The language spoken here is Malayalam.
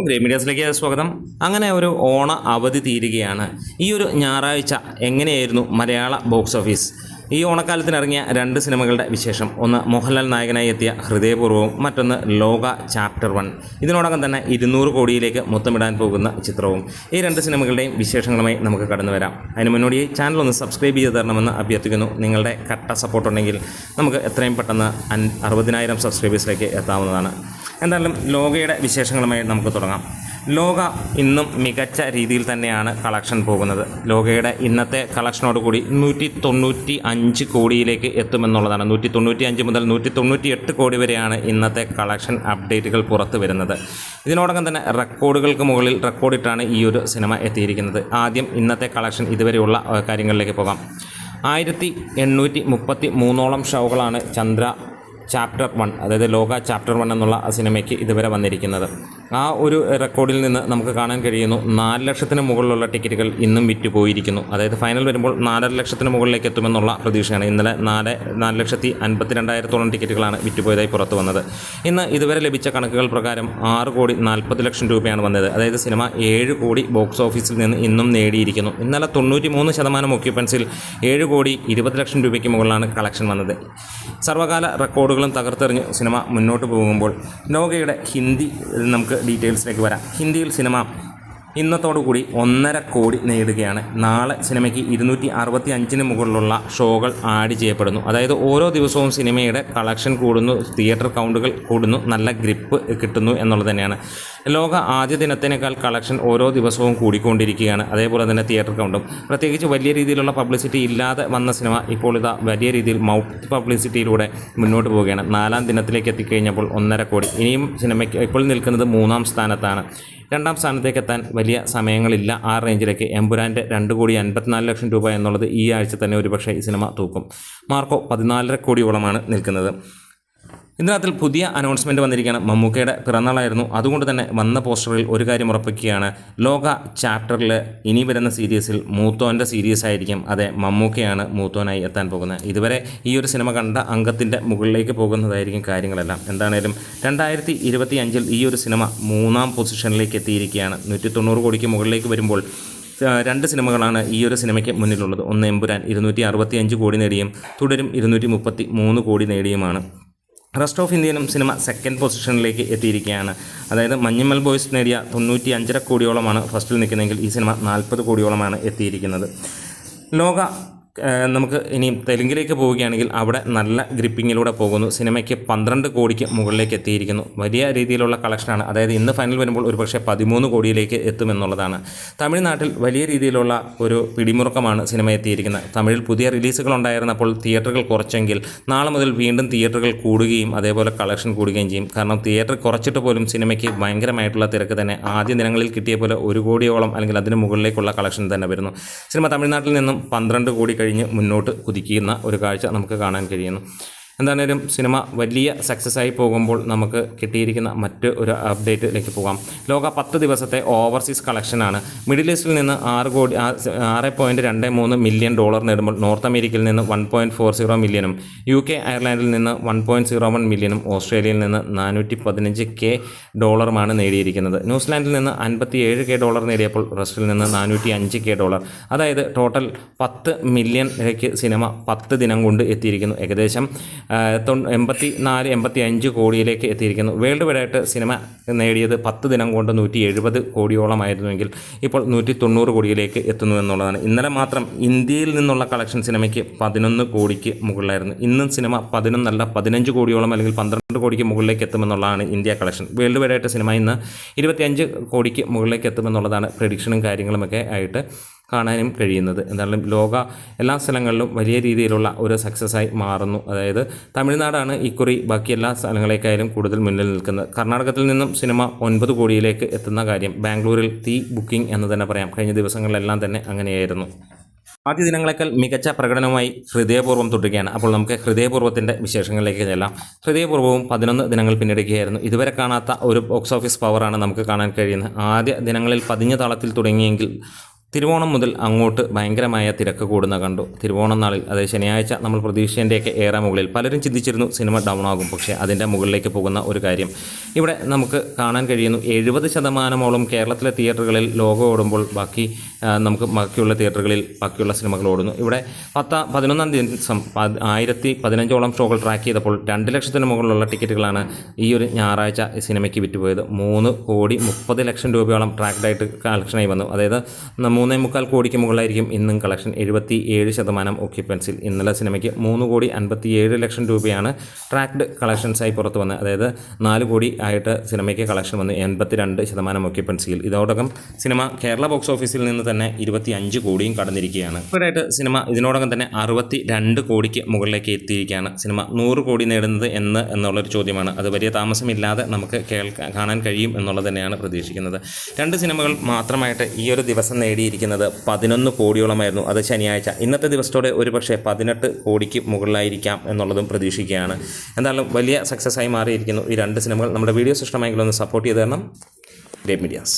ഗ്രേ മീഡിയാസിലേക്ക് സ്വാഗതം. അങ്ങനെ ഒരു ഓണ അവധി തീരുകയാണ്. ഈ ഒരു ഞായറാഴ്ച എങ്ങനെയായിരുന്നു മലയാള ബോക്സ് ഓഫീസ്? ഈ ഓണക്കാലത്തിനിറങ്ങിയ രണ്ട് സിനിമകളുടെ വിശേഷം. ഒന്ന് മോഹൻലാൽ നായകനായി എത്തിയ ഹൃദയപൂർവ്വവും, മറ്റൊന്ന് ലോക ചാപ്റ്റർ 1. ഇതിനോടകം തന്നെ 200 കോടിയിലേക്ക് മുത്തമിടാൻ പോകുന്ന ചിത്രവും. ഈ രണ്ട് സിനിമകളുടെയും വിശേഷങ്ങളുമായി നമുക്ക് കടന്നു വരാം. അതിന് മുന്നോടിയായി ചാനൽ ഒന്ന് സബ്സ്ക്രൈബ് ചെയ്ത് തരണമെന്ന് അഭ്യർത്ഥിക്കുന്നു. നിങ്ങളുടെ കട്ട സപ്പോർട്ടുണ്ടെങ്കിൽ നമുക്ക് എത്രയും പെട്ടെന്ന് 60,000 സബ്സ്ക്രൈബേഴ്സിലേക്ക് എത്താവുന്നതാണ്. എന്തായാലും ലോകയുടെ വിശേഷങ്ങളുമായി നമുക്ക് തുടങ്ങാം. ലോക ഇന്നും മികച്ച രീതിയിൽ തന്നെയാണ് കളക്ഷൻ പോകുന്നത്. ലോകയുടെ ഇന്നത്തെ കളക്ഷനോട് കൂടി 195 കോടിയിലേക്ക് എത്തുമെന്നുള്ളതാണ്. 195 മുതൽ 198 കോടി വരെയാണ് ഇന്നത്തെ കളക്ഷൻ അപ്ഡേറ്റുകൾ പുറത്തു വരുന്നത്. ഇതിനോടകം തന്നെ റെക്കോർഡുകൾക്ക് മുകളിൽ റെക്കോർഡിട്ടാണ് ഈ ഒരു സിനിമ എത്തിയിരിക്കുന്നത്. ആദ്യം ഇന്നത്തെ കളക്ഷൻ ഇതുവരെയുള്ള കാര്യങ്ങളിലേക്ക് പോകാം. 1833 ഷോകളാണ് ചന്ദ്ര ചാപ്റ്റർ 1, അതായത് ലോക ചാപ്റ്റർ 1 എന്നുള്ള സിനിമയ്ക്ക് ഇതുവരെ വന്നിരിക്കുന്നത്. ആ ഒരു റെക്കോർഡിൽ നിന്ന് നമുക്ക് കാണാൻ കഴിയുന്നു 4 ലക്ഷത്തിന് മുകളിലുള്ള ടിക്കറ്റുകൾ ഇന്നും വിറ്റുപോയിരിക്കുന്നു. അതായത് ഫൈനൽ വരുമ്പോൾ 4.5 ലക്ഷത്തിന് മുകളിലേക്ക് എത്തുമെന്നുള്ള പ്രതീക്ഷയാണ്. ഇന്നലെ 4,52,000 ടിക്കറ്റുകളാണ് വിറ്റുപോയതായി പുറത്തു വന്നത്. ഇന്ന് ഇതുവരെ ലഭിച്ച കണക്കുകൾ പ്രകാരം 6,40,00,000 രൂപയാണ് വന്നത്. അതായത് സിനിമ 7 കോടി ബോക്സ് ഓഫീസിൽ നിന്ന് ഇന്നും നേടിയിരിക്കുന്നു. ഇന്നലെ 93% ഒക്യുപ്പൻസിൽ 7,20,00,000 രൂപയ്ക്ക് മുകളിലാണ് കളക്ഷൻ വന്നത്. സർവകാല റെക്കോർഡുകളും തകർത്തെറിഞ്ഞ് സിനിമ മുന്നോട്ട് പോകുമ്പോൾ ലോകയുടെ ഹിന്ദി നമുക്ക് ഡീറ്റെയിൽസിലേക്ക് വരാം. ഹിന്ദിയിൽ സിനിമ ഇന്നത്തോടുകൂടി 1.5 കോടി നേടുകയാണ്. നാളെ സിനിമയ്ക്ക് 265 മുകളിലുള്ള ഷോകൾ ആഡ് ചെയ്യപ്പെടുന്നു. അതായത് ഓരോ ദിവസവും സിനിമയുടെ കളക്ഷൻ കൂടുന്നു, തിയേറ്റർ കൗണ്ടുകൾ കൂടുന്നു, നല്ല ഗ്രിപ്പ് കിട്ടുന്നു എന്നുള്ളത് തന്നെയാണ്. ലോക ആദ്യ ദിനത്തിനേക്കാൾ കളക്ഷൻ ഓരോ ദിവസവും കൂടിക്കൊണ്ടിരിക്കുകയാണ്. അതേപോലെ തന്നെ തിയേറ്റർ കൗണ്ടും. പ്രത്യേകിച്ച് വലിയ രീതിയിലുള്ള പബ്ലിസിറ്റി ഇല്ലാതെ വന്ന സിനിമ ഇപ്പോൾ ഇതാ വലിയ രീതിയിൽ മൗത്ത് പബ്ലിസിറ്റിയിലൂടെ മുന്നോട്ട് പോവുകയാണ്. 4ാം ദിനത്തിലേക്ക് എത്തിക്കഴിഞ്ഞപ്പോൾ 1.5 കോടി. ഇനിയും സിനിമയ്ക്ക് ഇപ്പോൾ നിൽക്കുന്നത് 3ാം സ്ഥാനത്താണ്. 2ാം സ്ഥാനത്തേക്ക് എത്താൻ വലിയ സമയങ്ങളില്ല. ആ റേഞ്ചിലേക്ക് എമ്പുരാൻ്റെ 2,54,00,000 രൂപ എന്നുള്ളത് ഈ ആഴ്ച തന്നെ ഒരുപക്ഷെ ഈ സിനിമ തൂക്കും. മാർക്കോ 14.5 കോടിയോളമാണ് നിൽക്കുന്നത്. ഇതിനകത്തിൽ പുതിയ അനൗൺസ്മെൻറ്റ് വന്നിരിക്കുകയാണ്. മമ്മൂക്കയുടെ പിറന്നാളായിരുന്നു. അതുകൊണ്ട് തന്നെ വന്ന പോസ്റ്ററിൽ ഒരു കാര്യം ഉറപ്പിക്കുകയാണ്. ലോക ചാപ്റ്ററിൽ ഇനി വരുന്ന സീരീസിൽ മൂത്തോൻ്റെ സീരീസ് ആയിരിക്കും. അതെ, മമ്മൂക്കയാണ് മൂത്തോനായി എത്താൻ പോകുന്നത്. ഇതുവരെ ഈ ഒരു സിനിമ കണ്ട അംഗത്തിൻ്റെ മുകളിലേക്ക് പോകുന്നതായിരിക്കും കാര്യങ്ങളെല്ലാം. എന്താണേലും 2025 ഈ ഒരു സിനിമ 3ാം പൊസിഷനിലേക്ക് എത്തിയിരിക്കുകയാണ്. 190 കോടിക്ക് മുകളിലേക്ക് വരുമ്പോൾ 2 സിനിമകളാണ് ഈ ഒരു സിനിമയ്ക്ക് മുന്നിലുള്ളത്. ഒന്ന് എമ്പുരാൻ 265 കോടി നേടിയും തുടരും 233 കോടി നേടിയുമാണ്. റെസ്റ്റ് ഓഫ് ഇന്ത്യയിലും സിനിമ 2nd പൊസിഷനിലേക്ക് എത്തിയിരിക്കുകയാണ്. അതായത് മഞ്ഞുമൽ ബോയ്സ് നേടിയ 95.5 കോടിയോളമാണ് ഫസ്റ്റിൽ നിൽക്കുന്നതെങ്കിൽ ഈ സിനിമ 40 കോടിയോളമാണ് എത്തിയിരിക്കുന്നത്. ലോക നമുക്ക് ഇനിയും തെലുങ്കിലേക്ക് പോവുകയാണെങ്കിൽ അവിടെ നല്ല ഗ്രിപ്പിങ്ങിലൂടെ പോകുന്നു. സിനിമയ്ക്ക് 12 കോടിക്ക് മുകളിലേക്ക് എത്തിയിരിക്കുന്നു. വലിയ രീതിയിലുള്ള കളക്ഷനാണ്. അതായത് ഇന്ന് ഫൈനൽ വരുമ്പോൾ ഒരുപക്ഷെ 13 കോടിയിലേക്ക് എത്തുമെന്നുള്ളതാണ്. തമിഴ്നാട്ടിൽ വലിയ രീതിയിലുള്ള ഒരു പിടിമുറുക്കമാണ് സിനിമ എത്തിയിരിക്കുന്നത്. തമിഴിൽ പുതിയ റിലീസുകൾ ഉണ്ടായിരുന്നപ്പോൾ തിയേറ്ററുകൾ കുറച്ചെങ്കിൽ നാളെ മുതൽ വീണ്ടും തിയേറ്ററുകൾ കൂടുകയും അതേപോലെ കളക്ഷൻ കൂടുകയും ചെയ്യും. കാരണം തിയേറ്റർ കുറച്ചിട്ട് പോലും സിനിമയ്ക്ക് ഭയങ്കരമായിട്ടുള്ള തിരക്ക് തന്നെ. ആദ്യ ദിനങ്ങളിൽ കിട്ടിയ പോലെ 1 കോടിയോളം അല്ലെങ്കിൽ അതിന് മുകളിലേക്കുള്ള കളക്ഷൻ തന്നെ വരുന്നു. സിനിമ തമിഴ്നാട്ടിൽ നിന്നും 12 കോടി കഴിഞ്ഞ് മുന്നോട്ട് കുതിക്കുന്ന ഒരു കാഴ്ച നമുക്ക് കാണാൻ കഴിയുന്നു. എന്താണേലും സിനിമ വലിയ സക്സസ് ആയി പോകുമ്പോൾ നമുക്ക് കിട്ടിയിരിക്കുന്ന മറ്റ് ഒരു അപ്ഡേറ്റിലേക്ക് പോകാം. ലോക 10 ദിവസത്തെ ഓവർസീസ് കളക്ഷനാണ്. മിഡിൽ ഈസ്റ്റിൽ നിന്ന് 6.23 മില്യൺ ഡോളർ നേടുമ്പോൾ നോർത്ത് അമേരിക്കയിൽ നിന്ന് 1.40 മില്യനും UK അയർലൻഡിൽ നിന്ന് 1.01 മില്യനും ഓസ്ട്രേലിയയിൽ നിന്ന് 415K ഡോളറുമാണ് നേടിയിരിക്കുന്നത്. ന്യൂസിലാൻഡിൽ നിന്ന് 57K ഡോളർ നേടിയപ്പോൾ റഷ്യയിൽ നിന്ന് 405K ഡോളർ. അതായത് ടോട്ടൽ 10 മില്യണിലേക്ക് സിനിമ 10 ദിനം കൊണ്ട് എത്തിയിരിക്കുന്നു. ഏകദേശം 84-85 കോടിയിലേക്ക് എത്തിയിരിക്കുന്നു. വേൾഡ് വൈഡായിട്ട് സിനിമ നേടിയത് 10 ദിനം കൊണ്ട് 170 കോടിയോളമായിരുന്നുവെങ്കിൽ ഇപ്പോൾ 190 കോടിയിലേക്ക് എത്തുന്നു എന്നുള്ളതാണ്. ഇന്നലെ മാത്രം ഇന്ത്യയിൽ നിന്നുള്ള കളക്ഷൻ സിനിമയ്ക്ക് 11 കോടിക്ക് മുകളിലായിരുന്നു. ഇന്നും സിനിമ 15 കോടിയോളം അല്ലെങ്കിൽ 12 കോടിക്ക് മുകളിലേക്ക് എത്തുമെന്നുള്ളതാണ് ഇന്ത്യ കളക്ഷൻ. വേൾഡ് വൈഡായിട്ട് സിനിമ ഇന്ന് 25 കോടിക്ക് മുകളിലേക്ക് എത്തുമെന്നുള്ളതാണ് പ്രഡിക്ഷനും കാര്യങ്ങളുമൊക്കെ ആയിട്ട് കാണാനും കഴിയുന്നത്. എന്തായാലും ലോക എല്ലാ സ്ഥലങ്ങളിലും വലിയ രീതിയിലുള്ള ഒരു സക്സസ്സായി മാറുന്നു. അതായത് തമിഴ്നാടാണ് ഇക്കുറി ബാക്കി എല്ലാ സ്ഥലങ്ങളേക്കായാലും കൂടുതൽ മുന്നിൽ നിൽക്കുന്നത്. കർണാടകത്തിൽ നിന്നും സിനിമ 9 കോടിയിലേക്ക് എത്തുന്ന കാര്യം ബാംഗ്ലൂരിൽ തീ ബുക്കിംഗ് എന്ന് തന്നെ പറയാം. കഴിഞ്ഞ ദിവസങ്ങളിലെല്ലാം തന്നെ അങ്ങനെയായിരുന്നു. ആദ്യ ദിനങ്ങളെക്കാൾ മികച്ച പ്രകടനവുമായി ഹൃദയപൂർവ്വം തുടരുകയാണ്. അപ്പോൾ നമുക്ക് ഹൃദയപൂർവ്വത്തിൻ്റെ വിശേഷങ്ങളിലേക്ക് ചെല്ലാം. ഹൃദയപൂർവ്വവും 11 ദിനങ്ങൾ പിന്നിടുകയായിരുന്നു. ഇതുവരെ കാണാത്ത ഒരു ബോക്സ് ഓഫീസ് പവറാണ് നമുക്ക് കാണാൻ കഴിയുന്നത്. ആദ്യ ദിനങ്ങളിൽ പതിഞ്ഞ താളത്തിൽ തുടങ്ങിയെങ്കിൽ തിരുവോണം മുതൽ അങ്ങോട്ട് ഭയങ്കരമായ തിരക്ക് കൂടുന്ന കണ്ടു. തിരുവോണം നാളിൽ, അതായത് ശനിയാഴ്ച, നമ്മൾ പ്രതീക്ഷിച്ചതിൻ്റെയൊക്കെ ഏറെ മുകളിൽ പലരും ചിന്തിച്ചിരുന്നു സിനിമ ഡൗൺ ആകും. പക്ഷേ അതിൻ്റെ മുകളിലേക്ക് പോകുന്ന ഒരു കാര്യം ഇവിടെ നമുക്ക് കാണാൻ കഴിയുന്നു. 70% കേരളത്തിലെ തിയേറ്ററുകളിൽ ലോഗോ ഓടുമ്പോൾ ബാക്കിയുള്ള തിയേറ്ററുകളിൽ ബാക്കിയുള്ള സിനിമകൾ ഓടുന്നു. ഇവിടെ 11-ാം ദിവസം 1015 ഷോകൾ ട്രാക്ക് ചെയ്തപ്പോൾ 2 ലക്ഷത്തിന് മുകളിലുള്ള ടിക്കറ്റുകളാണ് ഈ ഒരു ഞായറാഴ്ച സിനിമയ്ക്ക് വിറ്റുപോയത്. 3,30,00,000 രൂപയോളം ട്രാക്ഡായിട്ട് കളക്ഷനായി വന്നു. അതായത് 3.25 കോടിക്ക് മുകളിലായിരിക്കും ഇന്നും കളക്ഷൻ. 77% ഓക്യുപ്പൻസിൽ. ഇന്നലെ സിനിമയ്ക്ക് 3,57,00,000 രൂപയാണ് ട്രാക്ഡ് കളക്ഷൻസായി പുറത്തു വന്നത്. അതായത് 4 കോടി ആയിട്ട് സിനിമയ്ക്ക് കളക്ഷൻ വന്ന് 82% ഓക്യുപ്പൻസിയിൽ. ഇതോടകം സിനിമ കേരള ബോക്സ് ഓഫീസിൽ നിന്ന് തന്നെ 25 കോടിയും കടന്നിരിക്കുകയാണ്. ഇപ്പോഴായിട്ട് സിനിമ ഇതിനോടകം തന്നെ 62 കോടിക്ക് മുകളിലേക്ക് എത്തിയിരിക്കുകയാണ്. സിനിമ 100 കോടി നേടുന്നത് എന്നുള്ളൊരു ചോദ്യമാണ്. അത് വലിയ താമസമില്ലാതെ നമുക്ക് കാണാൻ കഴിയും എന്നുള്ളത് തന്നെയാണ് പ്രതീക്ഷിക്കുന്നത്. 2 സിനിമകൾ മാത്രമായിട്ട് ഈ ഒരു ദിവസം നേടിയിരിക്കുന്നത് 11 കോടിയോളമായിരുന്നു. അത് ശനിയാഴ്ച. ഇന്നത്തെ ദിവസത്തോടെ ഒരുപക്ഷെ 18 കോടിക്ക് മുകളിലായിരിക്കാം എന്നുള്ളതും പ്രതീക്ഷിക്കുകയാണ്. എന്തായാലും വലിയ സക്സസ്സായി മാറിയിരിക്കുന്നു ഈ 2 സിനിമകൾ. നമ്മുടെ വീഡിയോസ് ഇഷ്ടമായെങ്കിൽ ഒന്ന് സപ്പോർട്ട് ചെയ്ത് തരണം. Great medias.